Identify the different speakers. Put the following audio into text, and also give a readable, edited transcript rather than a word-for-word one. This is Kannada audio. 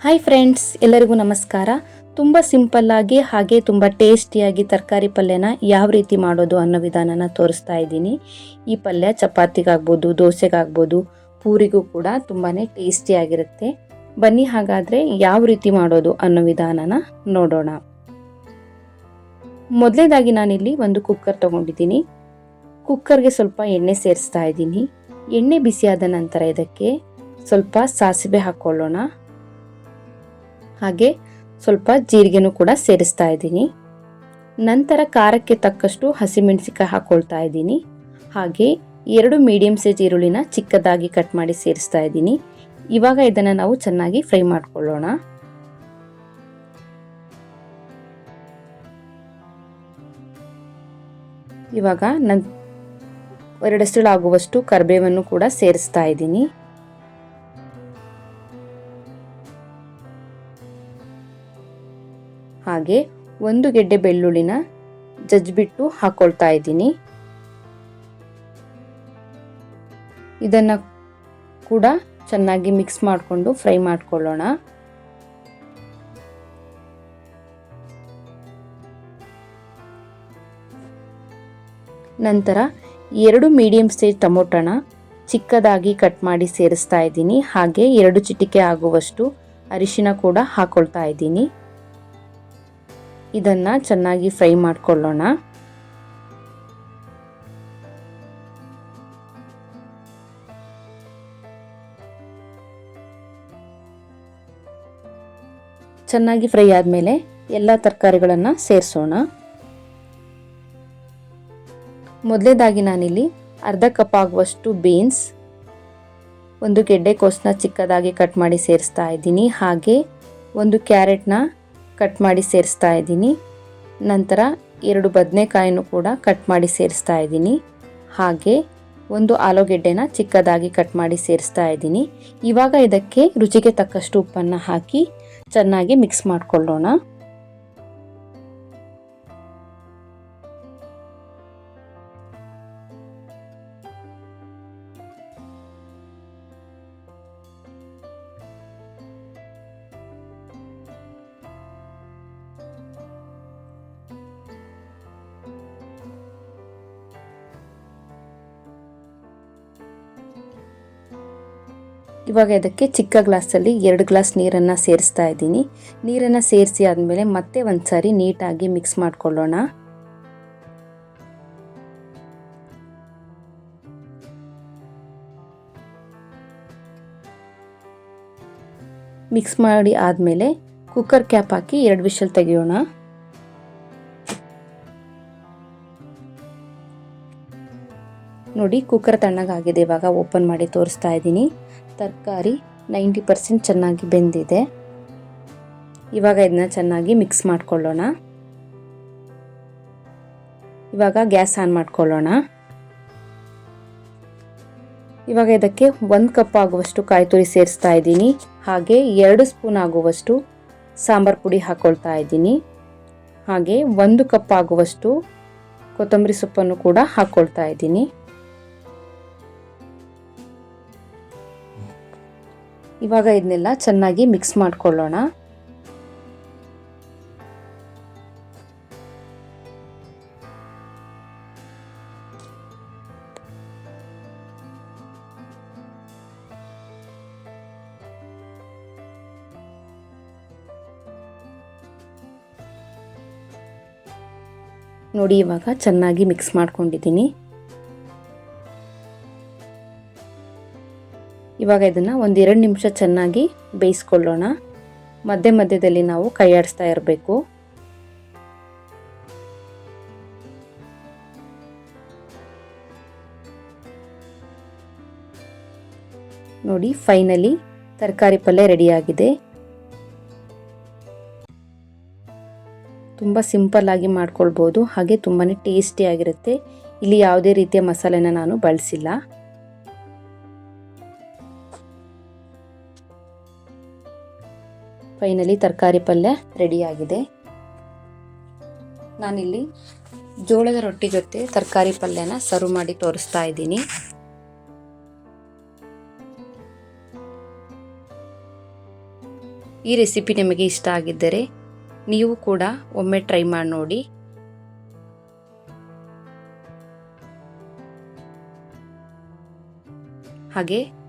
Speaker 1: ಹಾಯ್ ಫ್ರೆಂಡ್ಸ್, ಎಲ್ಲರಿಗೂ ನಮಸ್ಕಾರ. ತುಂಬ ಸಿಂಪಲ್ಲಾಗಿ ಹಾಗೆ ತುಂಬ ಟೇಸ್ಟಿಯಾಗಿ ತರಕಾರಿ ಪಲ್ಯನ ಯಾವ ರೀತಿ ಮಾಡೋದು ಅನ್ನೋ ವಿಧಾನನ ತೋರಿಸ್ತಾ ಇದ್ದೀನಿ. ಈ ಪಲ್ಯ ಚಪಾತಿಗಾಗ್ಬೋದು, ದೋಸೆಗಾಗ್ಬೋದು, ಪೂರಿಗೂ ಕೂಡ ತುಂಬಾ ಟೇಸ್ಟಿಯಾಗಿರುತ್ತೆ. ಬನ್ನಿ ಹಾಗಾದರೆ ಯಾವ ರೀತಿ ಮಾಡೋದು ಅನ್ನೋ ವಿಧಾನನ ನೋಡೋಣ. ಮೊದಲನೇದಾಗಿ ನಾನಿಲ್ಲಿ ಒಂದು ಕುಕ್ಕರ್ ತೊಗೊಂಡಿದ್ದೀನಿ. ಕುಕ್ಕರ್ಗೆ ಸ್ವಲ್ಪ ಎಣ್ಣೆ ಸೇರಿಸ್ತಾ ಇದ್ದೀನಿ. ಎಣ್ಣೆ ಬಿಸಿಯಾದ ನಂತರ ಇದಕ್ಕೆ ಸ್ವಲ್ಪ ಸಾಸಿವೆ ಹಾಕ್ಕೊಳ್ಳೋಣ. ಹಾಗೆ ಸ್ವಲ್ಪ ಜೀರಿಗೆನೂ ಕೂಡ ಸೇರಿಸ್ತಾ ಇದ್ದೀನಿ. ನಂತರ ಖಾರಕ್ಕೆ ತಕ್ಕಷ್ಟು ಹಸಿಮೆಣಸಿಕಾಯಿ ಹಾಕ್ಕೊಳ್ತಾ ಇದ್ದೀನಿ. ಹಾಗೆ 2 ಮೀಡಿಯಂ ಸೈಜ್ ಈರುಳ್ಳಿನ ಚಿಕ್ಕದಾಗಿ ಕಟ್ ಮಾಡಿ ಸೇರಿಸ್ತಾ ಇದ್ದೀನಿ. ಇವಾಗ ಇದನ್ನು ನಾವು ಚೆನ್ನಾಗಿ ಫ್ರೈ ಮಾಡ್ಕೊಳ್ಳೋಣ. ಇವಾಗ ನಾನು 2 ಎಸಳು ಆಗುವಷ್ಟು ಕರಿಬೇವನ್ನು ಕೂಡ ಸೇರಿಸ್ತಾ ಇದ್ದೀನಿ. ಹಾಗೆ 1 ಗೆಡ್ಡೆ ಬೆಳ್ಳುಳ್ಳಿನ ಜಜ್ಜಿಬಿಟ್ಟು ಹಾಕೊಳ್ತಾ ಇದ್ದೀನಿ. ಇದನ್ನು ಕೂಡ ಚೆನ್ನಾಗಿ ಮಿಕ್ಸ್ ಮಾಡಿಕೊಂಡು ಫ್ರೈ ಮಾಡ್ಕೊಳ್ಳೋಣ. ನಂತರ 2 ಮೀಡಿಯಂ ಸೈಜ್ ಟೊಮೊಟೊನ ಚಿಕ್ಕದಾಗಿ ಕಟ್ ಮಾಡಿ ಸೇರಿಸ್ತಾ ಇದ್ದೀನಿ. ಹಾಗೆ 2 ಚಿಟಿಕೆ ಆಗುವಷ್ಟು ಅರಿಶಿನ ಕೂಡ ಹಾಕೊಳ್ತಾ ಇದ್ದೀನಿ. ಇದನ್ನ ಚೆನ್ನಾಗಿ ಫ್ರೈ ಮಾಡ್ಕೊಳ್ಳೋಣ. ಚೆನ್ನಾಗಿ ಫ್ರೈ ಆದಮೇಲೆ ಎಲ್ಲ ತರಕಾರಿಗಳನ್ನು ಸೇರಿಸೋಣ. ಮೊದಲನೇದಾಗಿ ನಾನಿಲ್ಲಿ ಅರ್ಧ ಕಪ್ ಆಗುವಷ್ಟು ಬೀನ್ಸ್, 1 ಗೆಡ್ಡೆಕೋಸನ್ನ ಚಿಕ್ಕದಾಗಿ ಕಟ್ ಮಾಡಿ ಸೇರಿಸ್ತಾ ಇದ್ದೀನಿ. ಹಾಗೆ 1 ಕ್ಯಾರೆಟ್ನ ಕಟ್ ಮಾಡಿ ಸೇರಿಸ್ತಾ ಇದ್ದೀನಿ. ನಂತರ 2 ಬದನೆಕಾಯಿನೂ ಕೂಡ ಕಟ್ ಮಾಡಿ ಸೇರಿಸ್ತಾ ಇದ್ದೀನಿ. ಹಾಗೆ 1 ಆಲೂಗೆಡ್ಡೆನ ಚಿಕ್ಕದಾಗಿ ಕಟ್ ಮಾಡಿ ಸೇರಿಸ್ತಾ ಇದ್ದೀನಿ. ಇವಾಗ ಇದಕ್ಕೆ ರುಚಿಗೆ ತಕ್ಕಷ್ಟು ಉಪ್ಪನ್ನು ಹಾಕಿ ಚೆನ್ನಾಗಿ ಮಿಕ್ಸ್ ಮಾಡಿಕೊಳ್ಳೋಣ. ಇವಾಗ ಇದಕ್ಕೆ ಚಿಕ್ಕ ಗ್ಲಾಸಲ್ಲಿ 2 ಗ್ಲಾಸ್ ನೀರನ್ನು ಸೇರಿಸ್ತಾ ಇದ್ದೀನಿ. ನೀರನ್ನು ಸೇರಿಸಿ ಆದಮೇಲೆ ಮತ್ತೆ ಒಂದ್ಸಾರಿ ನೀಟಾಗಿ ಮಿಕ್ಸ್ ಮಾಡ್ಕೊಳ್ಳೋಣ. ಮಿಕ್ಸ್ ಮಾಡಿ ಆದಮೇಲೆ ಕುಕ್ಕರ್ ಕ್ಯಾಪ್ ಹಾಕಿ 2 ವಿಷಲ್ ತೆಗೆಯೋಣ. ನೋಡಿ, ಕುಕ್ಕರ್ ತಣ್ಣಗಾಗಿದೆ. ಇವಾಗ ಓಪನ್ ಮಾಡಿ ತೋರಿಸ್ತಾ ಇದ್ದೀನಿ. ತರಕಾರಿ 90% ಚೆನ್ನಾಗಿ ಬೆಂದಿದೆ. ಇವಾಗ ಇದನ್ನ ಚೆನ್ನಾಗಿ ಮಿಕ್ಸ್ ಮಾಡ್ಕೊಳ್ಳೋಣ. ಇವಾಗ ಗ್ಯಾಸ್ ಆನ್ ಮಾಡ್ಕೊಳ್ಳೋಣ. ಇವಾಗ ಇದಕ್ಕೆ 1 ಕಪ್ ಆಗುವಷ್ಟು ಕಾಯಿ ತುರಿ ಸೇರಿಸ್ತಾ ಇದ್ದೀನಿ. ಹಾಗೆ 2 ಸ್ಪೂನ್ ಆಗುವಷ್ಟು ಸಾಂಬಾರ್ ಪುಡಿ ಹಾಕ್ಕೊಳ್ತಾ ಇದ್ದೀನಿ. ಹಾಗೆ 1 ಕಪ್ ಆಗುವಷ್ಟು ಕೊತ್ತಂಬರಿ ಸೊಪ್ಪನ್ನು ಕೂಡ ಹಾಕ್ಕೊಳ್ತಾ ಇದ್ದೀನಿ. ಇವಾಗ ಇದನ್ನೆಲ್ಲ ಚೆನ್ನಾಗಿ ಮಿಕ್ಸ್ ಮಾಡ್ಕೊಳ್ಳೋಣ. ನೋಡಿ, ಇವಾಗ ಚೆನ್ನಾಗಿ ಮಿಕ್ಸ್ ಮಾಡ್ಕೊಂಡಿದ್ದೀನಿ. ಇವಾಗ ಇದನ್ನು 1-2 ನಿಮಿಷ ಚೆನ್ನಾಗಿ ಬೇಯಿಸ್ಕೊಳ್ಳೋಣ. ಮಧ್ಯದಲ್ಲಿ ನಾವು ಕೈ ಆಡಿಸ್ತಾ ಇರಬೇಕು. ನೋಡಿ, ಫೈನಲಿ ತರಕಾರಿ ಪಲ್ಯ ರೆಡಿಯಾಗಿದೆ. ತುಂಬ ಸಿಂಪಲ್ ಆಗಿ ಮಾಡ್ಕೊಳ್ಬೋದು. ಹಾಗೆ ತುಂಬಾ ಟೇಸ್ಟಿಯಾಗಿರುತ್ತೆ. ಇಲ್ಲಿ ಯಾವುದೇ ರೀತಿಯ ಮಸಾಲೆನ ನಾನು ಬಳಸಿಲ್ಲ. ಫೈನಲಿ ತರಕಾರಿ ಪಲ್ಯ ರೆಡಿಯಾಗಿದೆ. ನಾನಿಲ್ಲಿ ಜೋಳದ ರೊಟ್ಟಿ ಜೊತೆ ತರಕಾರಿ ಪಲ್ಯನ ಸರ್ವ್ ಮಾಡಿ ತೋರಿಸ್ತಾ ಇದ್ದೀನಿ. ಈ ರೆಸಿಪಿ ನಿಮಗೆ ಇಷ್ಟ ಆಗಿದ್ದರೆ ನೀವು ಕೂಡ ಒಮ್ಮೆ ಟ್ರೈ ಮಾಡಿ ನೋಡಿ. ಹಾಗೆ